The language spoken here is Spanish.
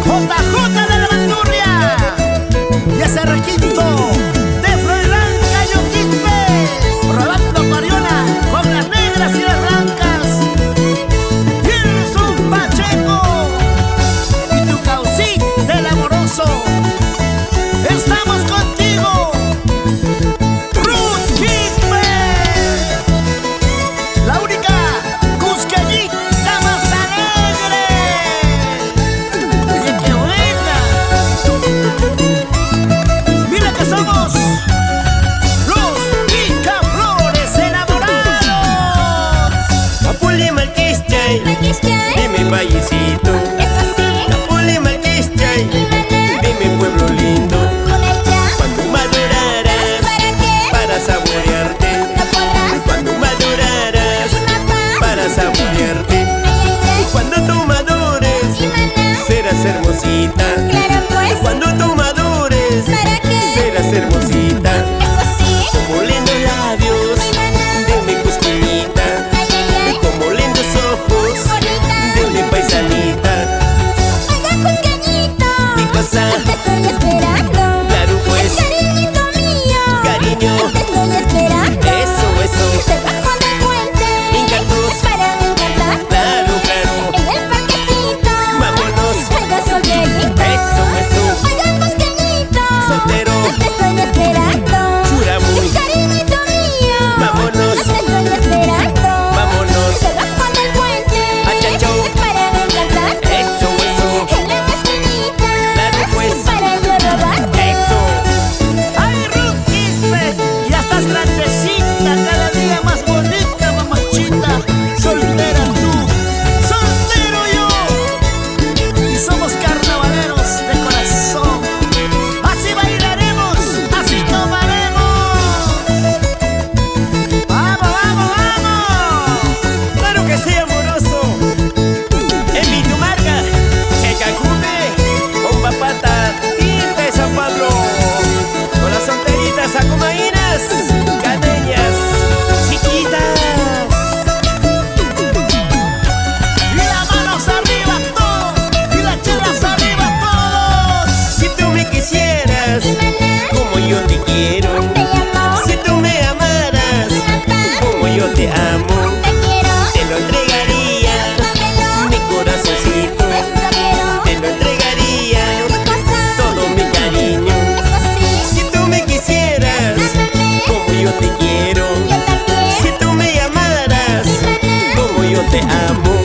JJ de la Bandurria y ese requinto de Froilán Cayo Quispe, Rolando Mariona con las negras y las blancas, Wilson Pacheco y tu Caucín del Amoroso. Estamos contigo, Ruth Quispe, la única cusqueñita más alegre. Oye, qué buena. Mira que somos los Picaflores enamorados. Apulimalquistay, de mi vallecito. Apulimalquistay, de mi pueblo lindo. Cuando madurarás, para saborearte. Cuando madurarás, para saborearte. Cuando tú madures, serás hermosita. Cuando tú madures, serás hermosita. Como lindos labios de mi cusqueñita, como lindos ojos de mi paisanita. ¿Qué cosa? Claro pues, cariño, eso, Incatus, claro, vámonos, eso, soltero, Churamuy, vámonos, a Chachau, eso, claro pues, eso. Ay, Ruth Quispe, ya estás grandecita, cada día más bonita, mamachita. Soltera tú, soltero yo, y somos carnavaleros de corazón. Así bailaremos, así tomaremos. ¡Vamos, vamos, vamos! Claro que sí, amoroso. En Vitumarga, Checacume, con papata, tinta de San Pablo. Con las solteritas acomainas, caneñas, chiquitas. Y las manos arriba todos, y las chelas arriba todos. Si tú me quisieras, como yo te quiero. Si tú me amaras, como yo te amo. Te lo entregaría, mi corazoncito. Te lo entregaría, todo mi cariño. Si tú me quisieras, como yo te quiero. Si tú me amaras, como yo te amo.